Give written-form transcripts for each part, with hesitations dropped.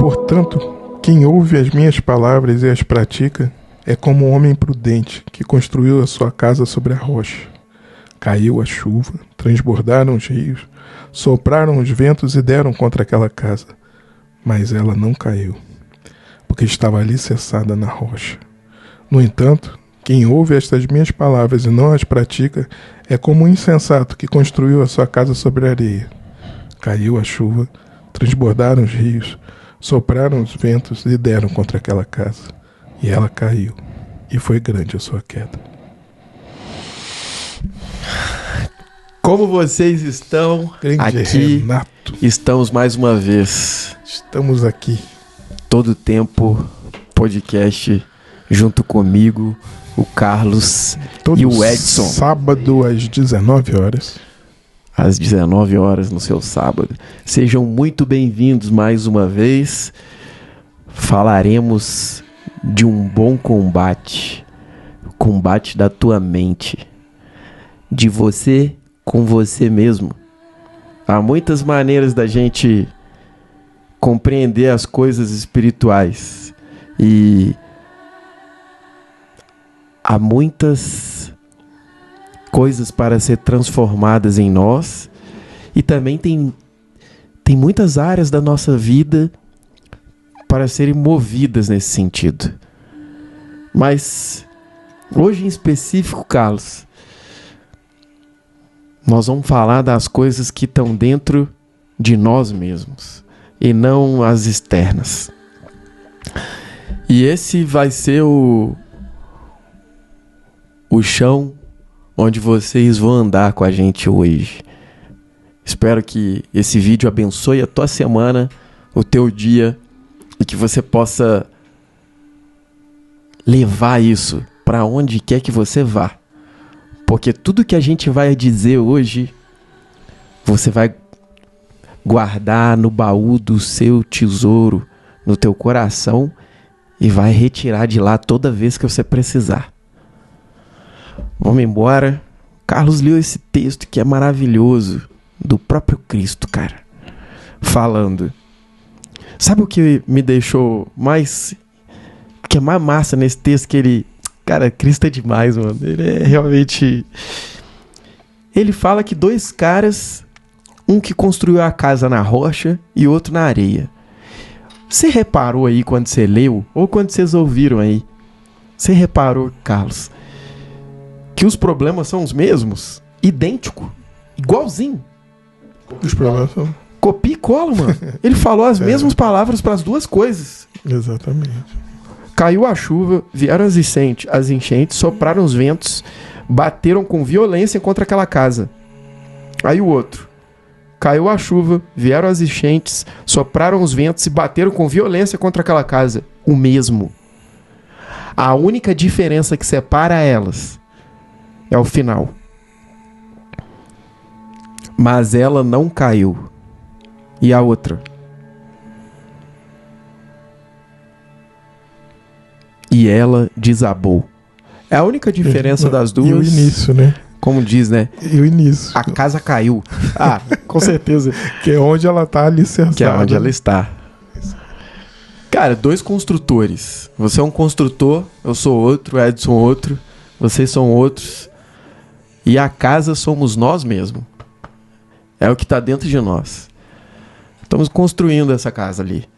Portanto, quem ouve as minhas palavras e as pratica é como um homem prudente que construiu a sua casa sobre a rocha. Caiu a chuva, transbordaram os rios, sopraram os ventos e deram contra aquela casa. Mas ela não caiu, porque estava alicerçada na rocha. No entanto, quem ouve estas minhas palavras e não as pratica é como um insensato que construiu a sua casa sobre a areia. Caiu a chuva, transbordaram os rios, sopraram os ventos e deram contra aquela casa. E ela caiu, e foi grande a sua queda. Como vocês estão? Grande aqui Renato. Estamos mais uma vez. Estamos aqui. Todo tempo, podcast, junto comigo, o Carlos Todo e o Edson. Sábado às 19 horas. Às 19 horas no seu sábado. Sejam muito bem-vindos mais uma vez. Falaremos de um bom combate. Combate da tua mente. De você com você mesmo. Há muitas maneiras da gente compreender as coisas espirituais. E há muitas coisas para ser transformadas em nós. E também tem muitas áreas da nossa vida para serem movidas nesse sentido. Mas hoje em específico, Carlos, nós vamos falar das coisas que estão dentro de nós mesmos e não as externas. E esse vai ser o chão onde vocês vão andar com a gente hoje. Espero que esse vídeo abençoe a tua semana, o teu dia, e que você possa levar isso para onde quer que você vá. Porque tudo que a gente vai dizer hoje, você vai guardar no baú do seu tesouro, no teu coração, e vai retirar de lá toda vez que você precisar. Vamos embora. Carlos leu esse texto que é maravilhoso, do próprio Cristo, cara, falando. Sabe o que me deixou mais... O que é mais massa nesse texto? Que ele... Cara, Cristo é demais, mano. Ele é realmente... Ele fala que dois caras, um que construiu a casa na rocha e outro na areia. Você reparou aí quando você leu, ou quando vocês ouviram aí? Você reparou, Carlos, que os problemas são os mesmos? Idêntico. Igualzinho. Os problemas são... Copia e cola, mano. Ele falou as mesmas palavras para as duas coisas. Exatamente. Caiu a chuva, vieram as enchentes, sopraram os ventos, bateram com violência contra aquela casa. Aí o outro. Caiu a chuva, vieram as enchentes, sopraram os ventos e bateram com violência contra aquela casa. O mesmo. A única diferença que separa elas é o final. Mas ela não caiu. E a outra? E ela desabou. É a única diferença das duas. E o início, né? Como diz, né? E o início. A casa caiu. Ah, com certeza. Que é onde ela tá alicerçada. Que é onde ela está. Cara, dois construtores. Você é um construtor, eu sou outro, o Edson outro, vocês são outros. E a casa somos nós mesmos. É o que está dentro de nós. Estamos construindo essa casa ali.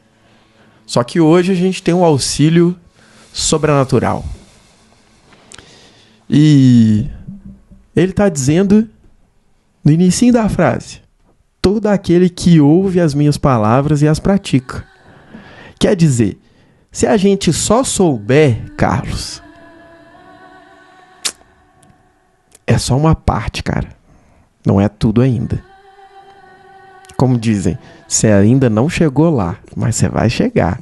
Só que hoje a gente tem um auxílio sobrenatural. E ele está dizendo no início da frase: todo aquele que ouve as minhas palavras e as pratica. Quer dizer, se a gente só souber, Carlos, é só uma parte, cara. Não é tudo ainda. Como dizem, você ainda não chegou lá, mas você vai chegar.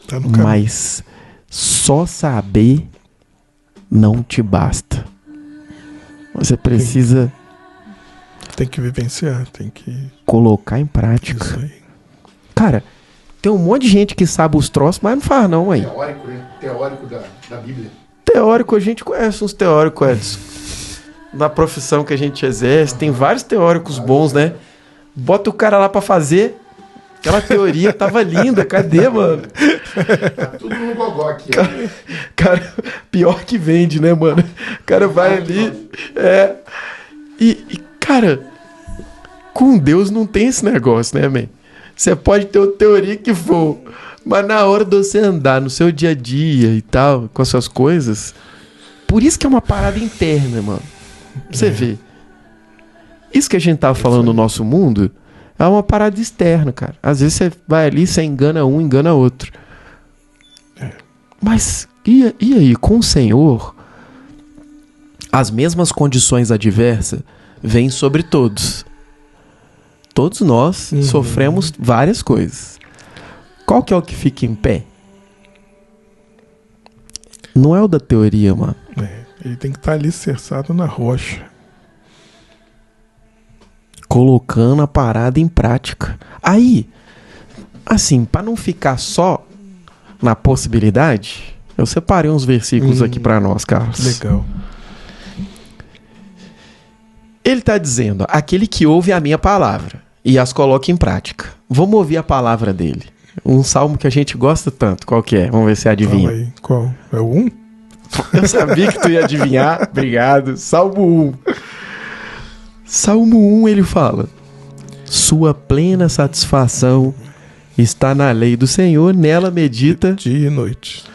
Tá no caminho. Mas só saber não te basta. Você precisa... Tem que vivenciar, tem que... colocar em prática. Isso aí. Cara, tem um monte de gente que sabe os troços, mas não faz não, aí. Teórico, né? Teórico da Bíblia. Teórico, a gente conhece uns teóricos, Edson. Na profissão que a gente exerce, tem vários teóricos bons, né? Bota o cara lá pra fazer, Aquela teoria tava linda. Cadê, mano? Tá tudo no gogó aqui. Cara, pior que vende, né, mano? O cara vai ali. Cara, com Deus não tem esse negócio, né, man? Você pode ter a teoria que for, mas na hora de você andar no seu dia a dia e tal, com as suas coisas, por isso que é uma parada interna, mano. Você vê. Isso que a gente tava falando no nosso mundo é uma parada externa, cara. Às vezes você vai ali, você engana um, engana outro. Mas e aí, com o Senhor, as mesmas condições adversas vêm sobre todos. Todos nós sofremos várias coisas. Qual que é o que fica em pé? Não é o da teoria, mano. Ele tem que estar alicerçado na rocha. Colocando a parada em prática. Aí, assim, para não ficar só na possibilidade, eu separei uns versículos aqui para nós, Carlos. Legal. Ele está dizendo, aquele que ouve a minha palavra e as coloca em prática. Vamos ouvir a palavra dele. Um salmo que a gente gosta tanto. Qual que é? Vamos ver se adivinha. Fala aí. Qual? É o 1? Eu sabia que tu ia adivinhar. Obrigado. Salmo 1. Salmo 1 ele fala: sua plena satisfação está na lei do Senhor, nela medita dia e noite.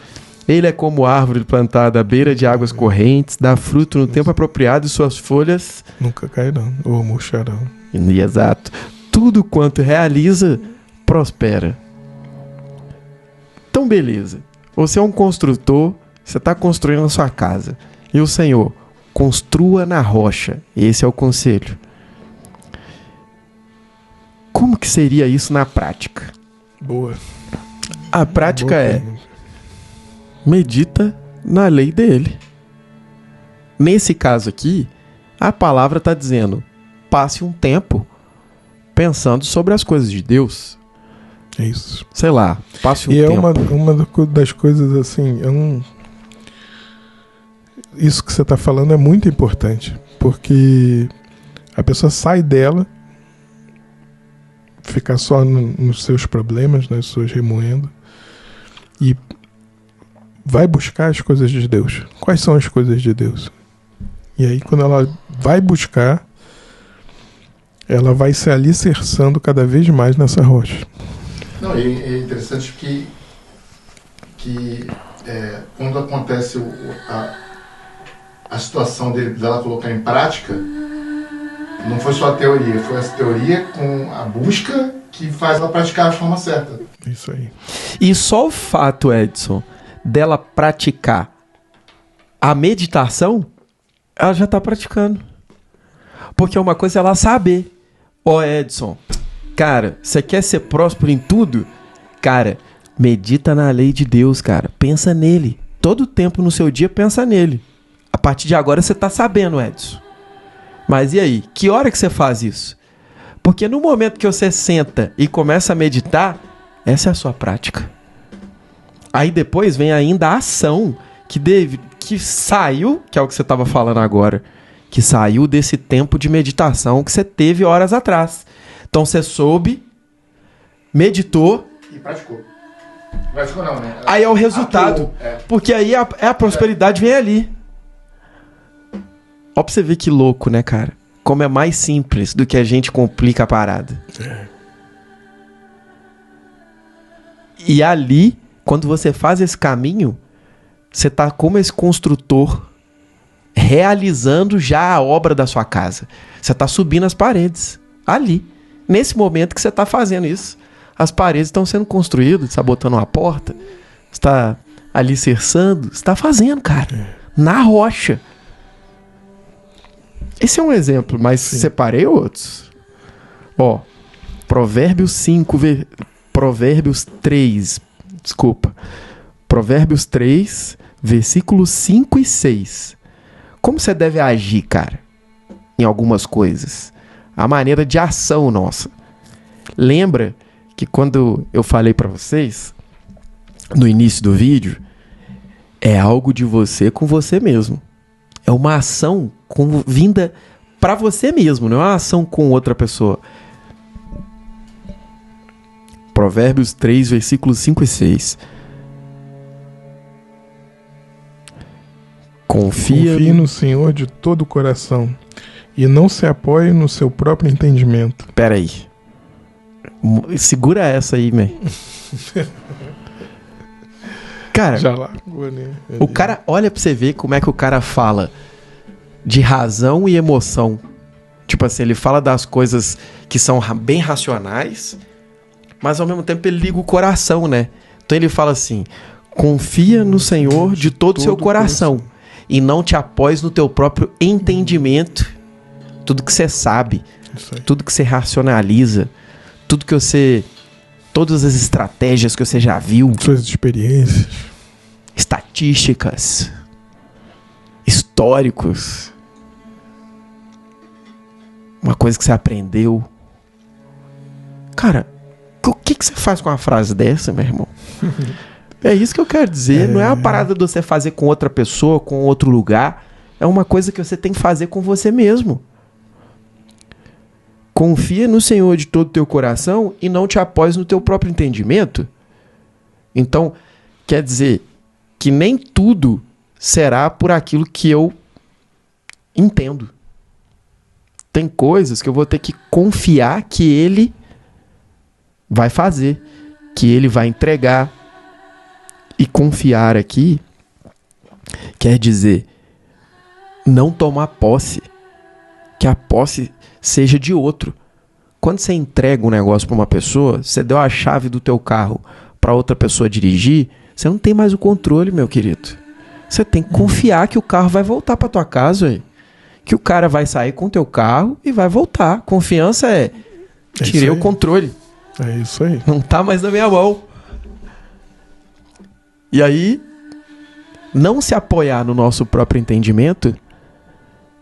Ele é como árvore plantada à beira de águas correntes, dá fruto no tempo apropriado e suas folhas nunca cairão ou murcharão. Exato. Tudo quanto realiza, prospera. Então, beleza. Você é um construtor, você está construindo a sua casa. E o Senhor, construa na rocha. Esse é o conselho. Como que seria isso na prática? Boa. A prática Boa é... pergunta. medita na lei dele. Nesse caso aqui, a palavra está dizendo: passe um tempo pensando sobre as coisas de Deus. É isso. Sei lá, passe um e tempo. é uma das coisas assim, isso que você está falando é muito importante, porque a pessoa sai dela, fica só nos seus problemas, nas suas remoendo, e vai buscar as coisas de Deus. Quais são as coisas de Deus? E aí, quando ela vai buscar, ela vai se alicerçando cada vez mais nessa rocha. Não, é interessante que quando acontece a situação dela colocar em prática, não foi só a teoria, foi essa teoria com a busca que faz ela praticar de forma certa. Isso aí. E só o fato, Edson, dela praticar a meditação, ela já está praticando. Porque uma coisa é ela saber. Ó, Edson, cara, você quer ser próspero em tudo? Cara, medita na lei de Deus, cara. Pensa nele. Todo tempo no seu dia, pensa nele. A partir de agora você está sabendo, Edson. Mas e aí? Que hora que você faz isso? Porque no momento que você senta e começa a meditar, essa é a sua prática. Aí depois vem ainda a ação que saiu, que é o que você estava falando agora, que saiu desse tempo de meditação que você teve horas atrás. Então você soube, meditou. E praticou. Praticou não, né? Aí é o resultado. Porque aí a prosperidade vem ali. Ó pra você ver que louco, né, cara? Como é mais simples do que a gente complica a parada. E ali, quando você faz esse caminho, você tá como esse construtor realizando já a obra da sua casa. Você tá subindo as paredes. Ali. Nesse momento que você tá fazendo isso. As paredes estão sendo construídas, está botando uma porta, está alicerçando, está fazendo, cara. Na rocha. Esse é um exemplo, mas separei outros. Ó, Provérbios 3, versículos 5 e 6. Como você deve agir, cara, em algumas coisas? A maneira de ação nossa. Lembra que quando eu falei pra vocês, no início do vídeo, é algo de você com você mesmo. É uma ação vinda pra você mesmo, não é uma ação com outra pessoa. Provérbios 3, versículos 5 e 6. Confie no Senhor de todo o coração e não se apoie no seu próprio entendimento. Pera aí. Segura essa aí, man. Cara, Já largou, né? o cara, olha pra você ver como é que o cara fala de razão e emoção. Tipo assim, ele fala das coisas que são bem racionais, mas ao mesmo tempo ele liga o coração, né? Então ele fala assim: confia no Senhor de todo o seu coração e não te apoies no teu próprio entendimento. Tudo que você sabe, tudo que você racionaliza, tudo que você... todas as estratégias que você já viu, suas experiências, estatísticas, históricos, uma coisa que você aprendeu. Cara, o que você faz com uma frase dessa, meu irmão? É isso que eu quero dizer. Não é uma parada de você fazer com outra pessoa, com outro lugar. É uma coisa que você tem que fazer com você mesmo. Confia no Senhor de todo o teu coração e não te apoies no teu próprio entendimento. Então, quer dizer que nem tudo será por aquilo que eu entendo. Tem coisas que eu vou ter que confiar que Ele vai fazer, que Ele vai entregar. E confiar aqui quer dizer não tomar posse, que a posse seja de outro. Quando você entrega um negócio para uma pessoa, você deu a chave do teu carro para outra pessoa dirigir, você não tem mais o controle, meu querido. Você tem que confiar que o carro vai voltar para tua casa, véio. Que o cara vai sair com o teu carro e vai voltar. Confiança é tirei o controle. É isso aí. Não tá mais na minha mão. E aí, não se apoiar no nosso próprio entendimento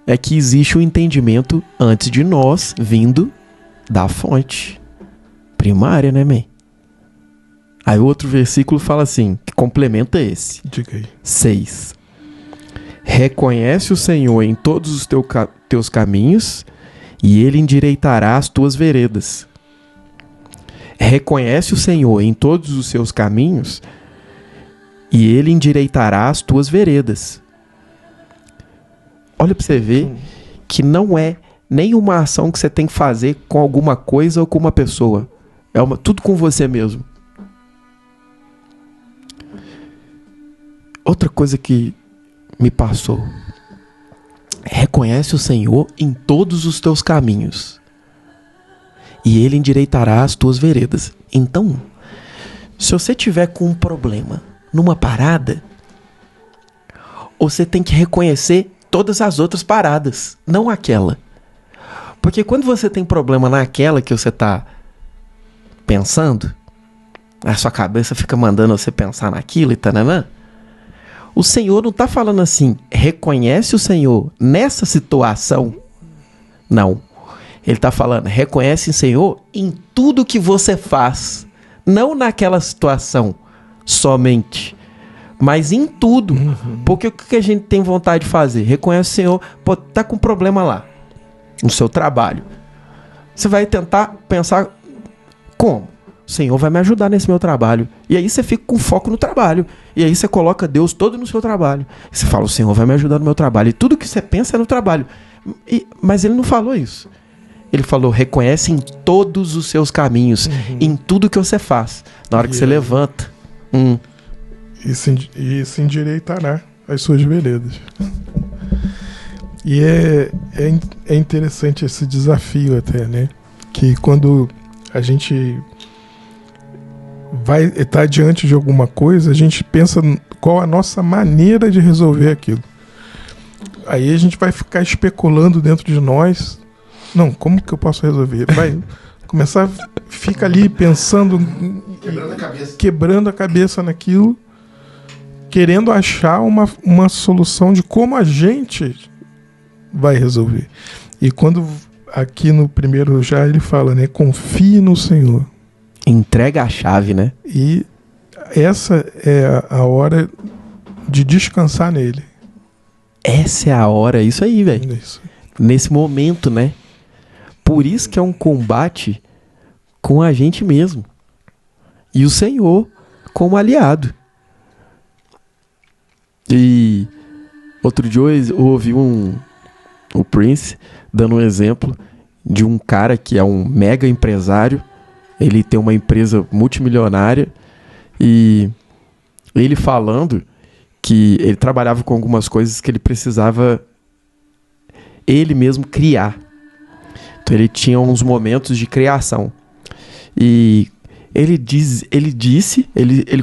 é que existe um entendimento antes de nós, vindo da fonte primária, né, man? Aí outro versículo fala assim, que complementa esse. Diga aí. 6. Reconhece o Senhor em todos os teus caminhos e Ele endireitará as tuas veredas. Reconhece o Senhor em todos os seus caminhos e Ele endireitará as tuas veredas. Olha pra você ver que não é nenhuma ação que você tem que fazer com alguma coisa ou com uma pessoa. É tudo com você mesmo. Outra coisa que me passou. Reconhece o Senhor em todos os teus caminhos e Ele endireitará as tuas veredas. Então, se você tiver com um problema numa parada, você tem que reconhecer todas as outras paradas, não aquela. Porque quando você tem problema naquela que você está pensando, a sua cabeça fica mandando você pensar naquilo e tananã, o Senhor não está falando assim, reconhece o Senhor nessa situação. Não. Ele está falando, reconhece o Senhor em tudo que você faz. Não naquela situação somente, mas em tudo. Porque o que a gente tem vontade de fazer? Reconhece o Senhor, pô, tá com problema lá, no seu trabalho. Você vai tentar pensar, como? O Senhor vai me ajudar nesse meu trabalho. E aí você fica com foco no trabalho. E aí você coloca Deus todo no seu trabalho. E você fala, o Senhor vai me ajudar no meu trabalho. E tudo que você pensa é no trabalho. Mas ele não falou isso. Ele falou, reconhece em todos os seus caminhos, em tudo que você faz. Na hora que você levanta. E se endireitará as suas veredas. E é interessante esse desafio até, né? Que quando a gente vai estar diante de alguma coisa, a gente pensa qual a nossa maneira de resolver aquilo. Aí a gente vai ficar especulando dentro de nós. Não, como que eu posso resolver? Vai começar, fica ali pensando, quebrando a cabeça naquilo, querendo achar uma solução de como a gente vai resolver. E quando aqui no primeiro já ele fala, né? Confie no Senhor. Entrega a chave, né? E essa é a hora de descansar nele. Essa é a hora, isso aí, velho. Nesse momento, né? Por isso que é um combate com a gente mesmo. e o Senhor como aliado. E outro dia eu ouvi o Prince dando um exemplo de um cara que é um mega empresário. Ele tem uma empresa multimilionária e ele falando que ele trabalhava com algumas coisas que ele precisava ele mesmo criar. Então ele tinha uns momentos de criação. E ele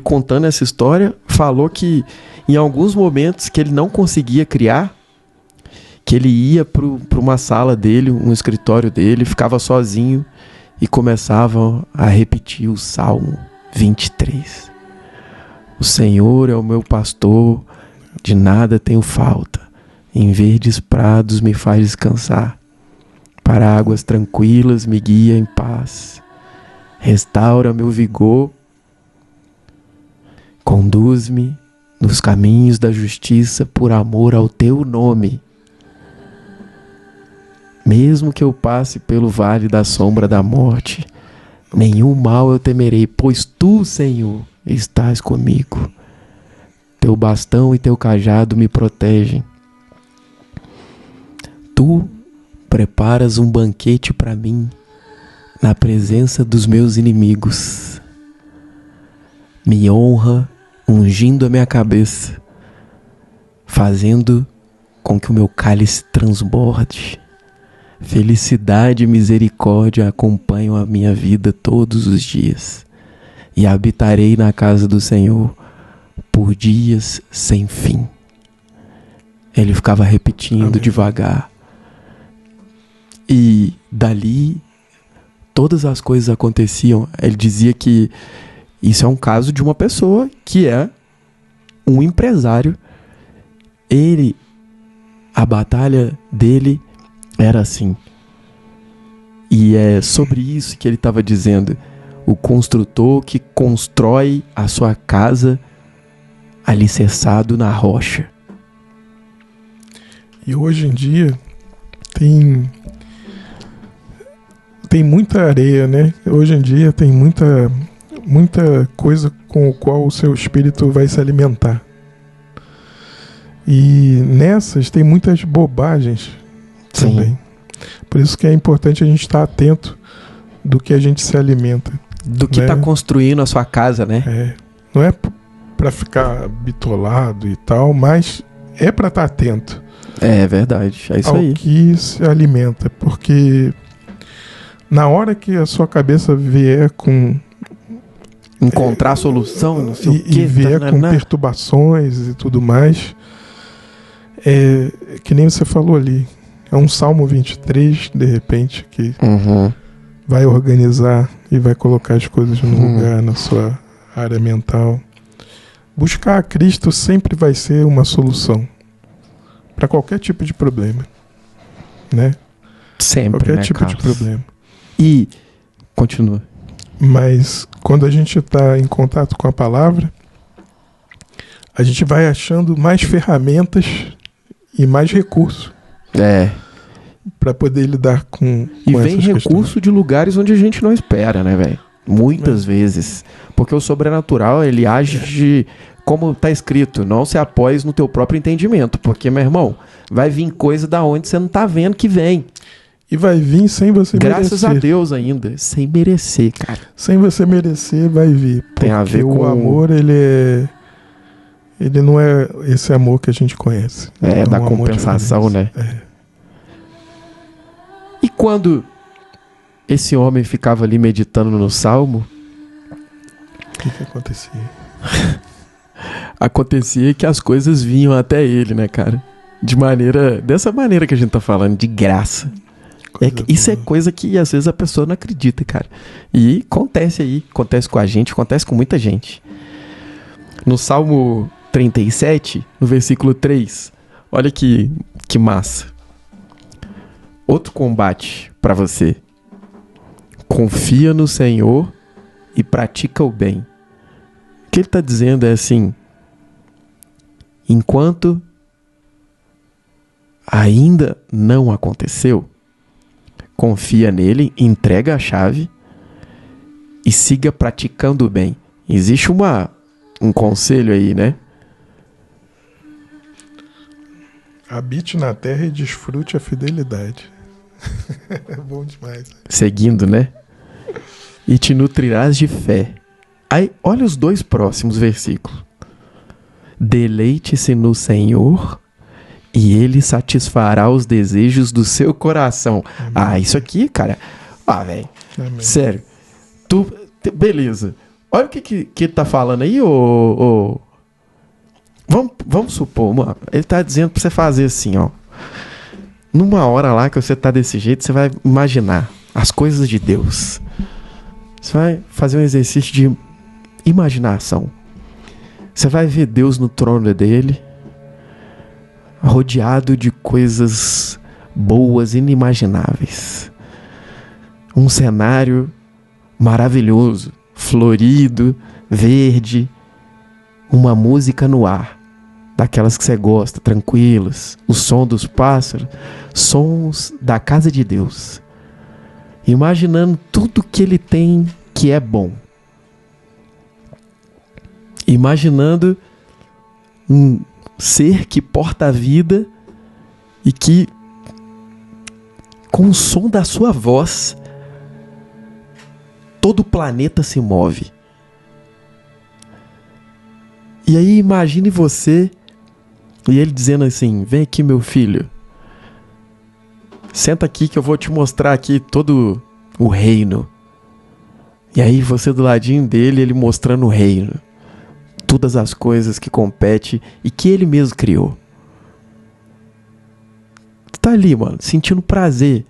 contando essa história, falou que em alguns momentos que ele não conseguia criar, que ele ia para uma sala dele, um escritório dele, ficava sozinho e começava a repetir o Salmo 23. O Senhor é o meu pastor, de nada tenho falta. Em verdes prados me faz descansar. Para águas tranquilas me guia em paz. Restaura meu vigor. Conduz-me nos caminhos da justiça por amor ao teu nome. Mesmo que eu passe pelo vale da sombra da morte, nenhum mal eu temerei, pois tu, Senhor, estás comigo. Teu bastão e teu cajado me protegem. Tu preparas um banquete para mim na presença dos meus inimigos. Me honra ungindo a minha cabeça, fazendo com que o meu cálice transborde. Felicidade e misericórdia acompanham a minha vida todos os dias, e habitarei na casa do Senhor por dias sem fim. Ele ficava repetindo Amém. Devagar. E dali, todas as coisas aconteciam. Ele dizia que isso é um caso de uma pessoa que é um empresário. A batalha dele era assim. E é sobre isso que ele estava dizendo. O construtor que constrói a sua casa alicerçado na rocha. E hoje em dia tem muita areia, né? Hoje em dia tem muita coisa com o qual o seu espírito vai se alimentar. E nessas tem muitas bobagens também. Sim. Por isso que é importante a gente estar atento do que a gente se alimenta. Do que né? está construindo a sua casa, né? Não é para ficar bitolado e tal, mas é para estar atento. É verdade, é isso ao aí. que se alimenta, porque na hora que a sua cabeça vier com Encontrar solução, não sei o quê. e vier com perturbações e tudo mais, que nem você falou ali, é um Salmo 23, de repente, que vai organizar e vai colocar as coisas no lugar na sua área mental. Buscar a Cristo sempre vai ser uma solução para qualquer tipo de problema, né? Sempre, Qualquer né, tipo Carlos? de problema. E continua. Mas quando a gente está em contato com a palavra, a gente vai achando mais ferramentas e mais recursos para poder lidar com E vem essas recurso questões. de lugares onde a gente não espera, né, velho? Muitas vezes. Porque o sobrenatural, ele age como tá escrito, não se após no teu próprio entendimento. Porque, meu irmão, vai vir coisa da onde você não tá vendo que vem. E vai vir sem você Graças merecer. a Deus ainda. Sem merecer, cara. Sem você merecer, vai vir. Tem a ver Porque com o amor, ele não é esse amor que a gente conhece. É, da um amor compensação, né? diferente. E quando esse homem ficava ali meditando no Salmo, O que acontecia? acontecia que as coisas vinham até ele, né, cara? Dessa maneira que a gente tá falando, de graça. Isso é coisa que às vezes a pessoa não acredita, cara. E acontece aí, acontece com a gente, acontece com muita gente. No Salmo 37, no versículo 3, olha que massa. Outro combate para você. Confia no Senhor e pratica o bem. O que ele está dizendo é assim: enquanto ainda não aconteceu, confia nele, entrega a chave e siga praticando o bem. existe um conselho aí, né? Habite na terra e desfrute a fidelidade. É bom demais. Seguindo, né? E te nutrirás de fé. Aí, olha os 2 próximos versículos. Deleite-se no Senhor e Ele satisfará os desejos do seu coração. Amém. Ah, isso aqui, cara... Ah, velho. Amém. Sério. Beleza. Olha o que ele tá falando aí, ô... Vamos supor, mano. Ele tá dizendo pra você fazer assim, ó. Numa hora lá que você tá desse jeito, você vai imaginar as coisas de Deus. Você vai fazer um exercício de imaginação. Você vai ver Deus no trono dele, rodeado de coisas boas, inimagináveis. Um cenário maravilhoso, florido, verde, uma música no ar, daquelas que você gosta, tranquilas, o som dos pássaros, sons da casa de Deus. Imaginando tudo que ele tem que é bom. Imaginando um ser que porta a vida e que, com o som da sua voz, todo o planeta se move. E aí imagine você e ele dizendo assim: vem aqui, meu filho, senta aqui que eu vou te mostrar aqui todo o reino. E aí você do ladinho dele, ele mostrando o reino, todas as coisas que compete e que ele mesmo criou. Tá ali, mano, sentindo prazer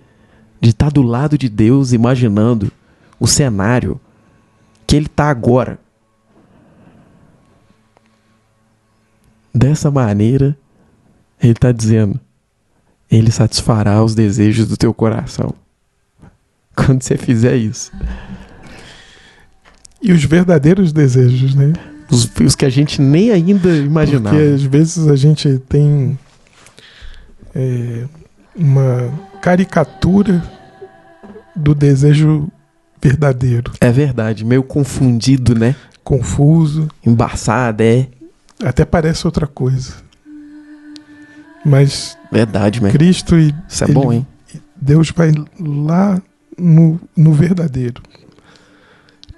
de estar do lado de Deus, imaginando o cenário que ele tá agora. Dessa maneira, ele tá dizendo: ele satisfará os desejos do teu coração. Quando você fizer isso. E os verdadeiros desejos, né? Os que a gente nem ainda imaginava. Porque às vezes a gente tem uma caricatura do desejo verdadeiro. É verdade, meio confundido, né? Confuso. Embaçado, é. Até parece outra coisa. Mas Verdade, mesmo. Cristo e Isso é bom, hein? Deus vai lá no verdadeiro.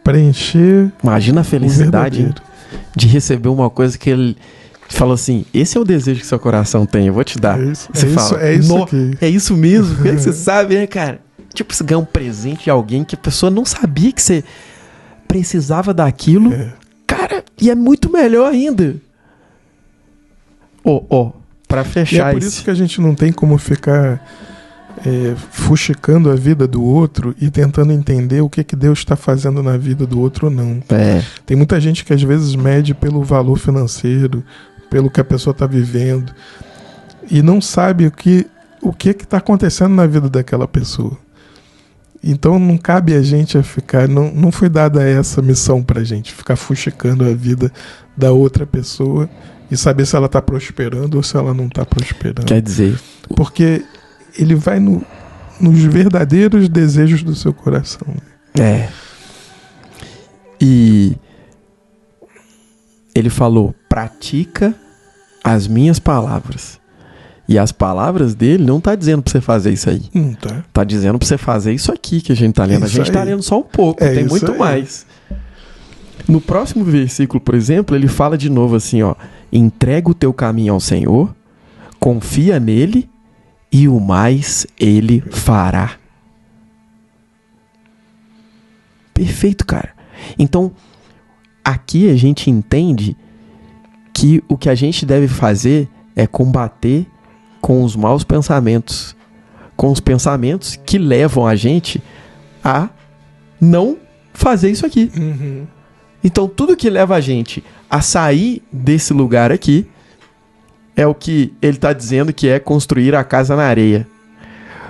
Preencher Imagina a o felicidade, hein, verdadeiro. de receber uma coisa que ele falou assim: esse é o desejo que seu coração tem, eu vou te dar. É isso, Você fala, é isso "Nó, aqui." é isso mesmo? Como é que você sabe, né, cara? Tipo, você ganha um presente de alguém que a pessoa não sabia que você precisava daquilo. É. Cara, e é muito melhor ainda. Pra E fechar é por isso que a gente não tem como ficar fuxicando a vida do outro e tentando entender o que Deus está fazendo na vida do outro ou não. Tem muita gente que às vezes mede pelo valor financeiro, pelo que a pessoa está vivendo, e não sabe o que está acontecendo na vida daquela pessoa. Então não cabe a gente a ficar, não foi dada essa missão pra gente, ficar fuxicando a vida da outra pessoa e saber se ela está prosperando ou se ela não está prosperando. Quer dizer, Porque ele vai nos verdadeiros desejos do seu coração. E ele falou: pratica as minhas palavras. E as palavras dele não tá dizendo pra você fazer isso aí. Tá. Tá dizendo pra você fazer isso aqui que a gente tá lendo. Isso a gente tá aí. lendo só um pouco, É tem isso muito aí. mais. No próximo versículo, por exemplo, ele fala de novo assim, ó: entrega o teu caminho ao Senhor, confia nele e o mais ele fará. Perfeito, cara. Então, aqui a gente entende que o que a gente deve fazer é combater com os maus pensamentos, com os pensamentos que levam a gente a não fazer isso aqui. Uhum. Então, tudo que leva a gente a sair desse lugar aqui é o que ele está dizendo que é construir a casa na areia.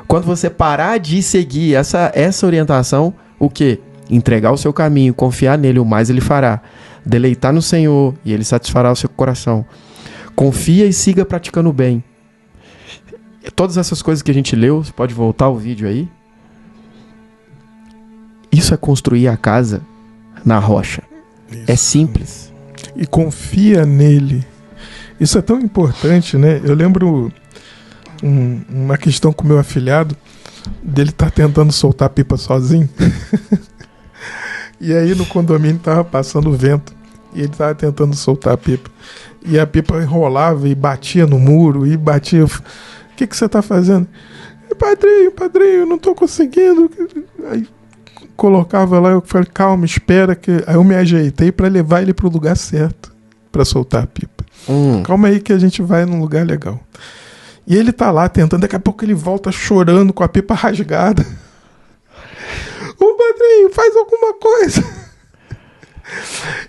Quando você parar de seguir essa orientação, o quê? Entregar o seu caminho, confiar nele, o mais ele fará. Deleitar no Senhor e ele satisfará o seu coração. Confia e siga praticando o bem. Todas essas coisas que a gente leu, você pode voltar o vídeo aí. Isso é construir a casa na rocha. É simples. E confia nele. Isso é tão importante, né? Eu lembro uma questão com o meu afilhado, dele tá tentando soltar a pipa sozinho. E aí no condomínio tava passando vento. E ele tava tentando soltar a pipa. E a pipa enrolava e batia no muro. E batia. O que você tá fazendo? Padrinho, eu não tô conseguindo. Aí colocava lá, eu falei, calma, espera. Aí eu me ajeitei pra levar ele pro lugar certo. Pra soltar a pipa. Calma aí que a gente vai num lugar legal. E ele tá lá tentando. Daqui a pouco ele volta chorando com a pipa rasgada. Ô padrinho, faz alguma coisa.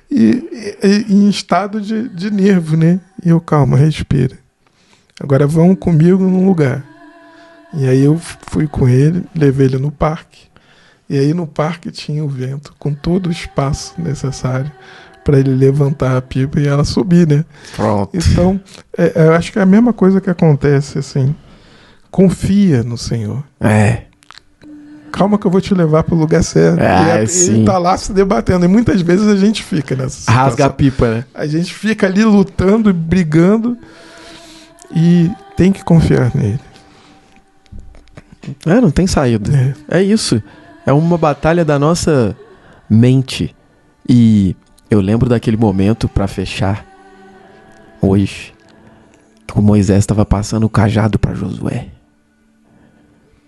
E em estado de nervo, né? E eu, calma, respira. Agora vão comigo num lugar. E aí eu fui com ele, levei ele no parque. E aí no parque tinha o vento, com todo o espaço necessário para ele levantar a pipa e ela subir, né? Pronto. Então, eu acho que é a mesma coisa que acontece, assim. Confia no Senhor. Calma que eu vou te levar pro lugar certo. Ele tá lá se debatendo. E muitas vezes a gente fica nessa situação. Rasga a pipa, né? A gente fica ali lutando, brigando. E tem que confiar nele. Não tem saída. É isso. É uma batalha da nossa mente. E eu lembro daquele momento, pra fechar, hoje, que o Moisés estava passando o cajado para Josué.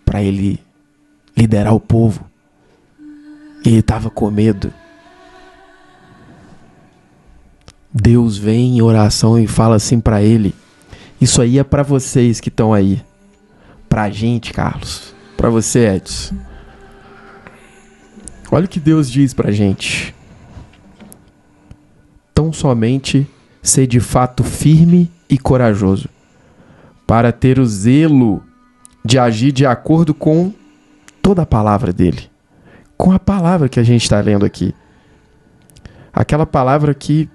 Para ele liderar o povo. E ele estava com medo. Deus vem em oração e fala assim para ele: isso aí é para vocês que estão aí. Pra gente, Carlos. Pra você, Edson. Olha o que Deus diz pra gente. Tão somente ser de fato firme e corajoso, para ter o zelo de agir de acordo com toda a palavra dele. Com a palavra que a gente está lendo aqui. Aquela palavra que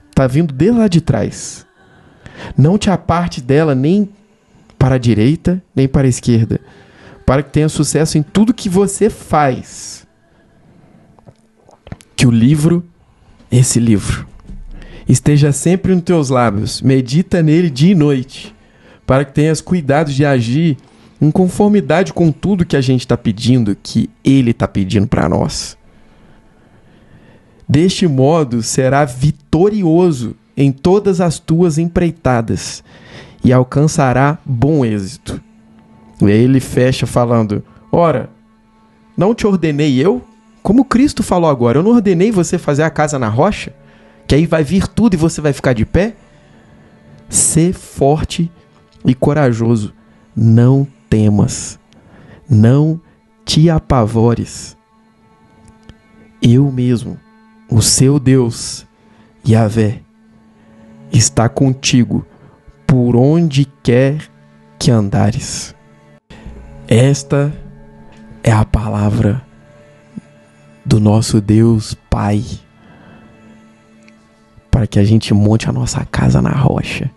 está vindo desde lá de trás. Não te aparte dela nem para a direita, nem para a esquerda, para que tenha sucesso em tudo que você faz. Que o livro, esse livro, esteja sempre nos teus lábios. Medita nele dia e noite, para que tenhas cuidado de agir em conformidade com tudo que a gente está pedindo, que ele está pedindo para nós. Deste modo, será vitorioso em todas as tuas empreitadas e alcançará bom êxito. E aí ele fecha falando: ora, não te ordenei eu? Como Cristo falou agora, eu não ordenei você fazer a casa na rocha? Que aí vai vir tudo e você vai ficar de pé? Sê forte e corajoso. Não temas. Não te apavores. Eu mesmo, o seu Deus, Yahvé, está contigo por onde quer que andares. Esta é a palavra do nosso Deus Pai, para que a gente monte a nossa casa na rocha.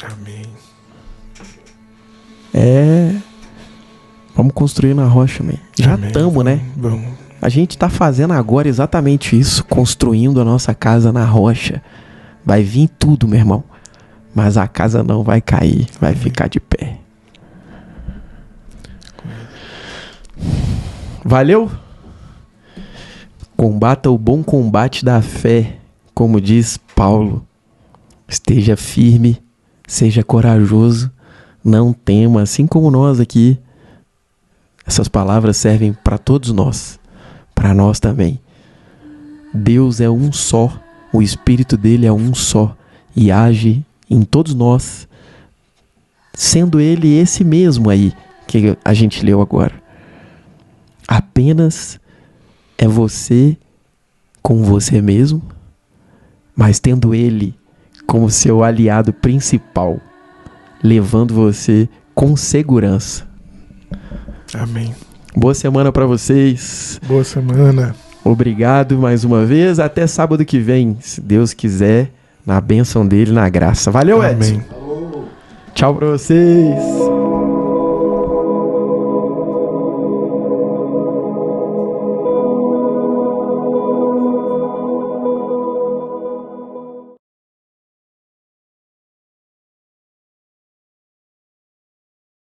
Amém. Vamos construir na rocha, man. Já estamos, né? Vamos. A gente está fazendo agora exatamente isso, construindo a nossa casa na rocha. Vai vir tudo, meu irmão, mas a casa não vai cair, vai ficar de pé. Valeu? Combata o bom combate da fé, como diz Paulo. Esteja firme, seja corajoso, não tema, assim como nós aqui. Essas palavras servem para todos nós, para nós também. Deus é um só, o Espírito dele é um só e age em todos nós, sendo ele esse mesmo aí que a gente leu agora. Apenas é você com você mesmo, mas tendo ele como seu aliado principal, levando você com segurança. Amém. Boa semana para vocês. Boa semana. Obrigado mais uma vez. Até sábado que vem, se Deus quiser, na bênção dele, na graça. Valeu, Edson. Amém. Tchau para vocês.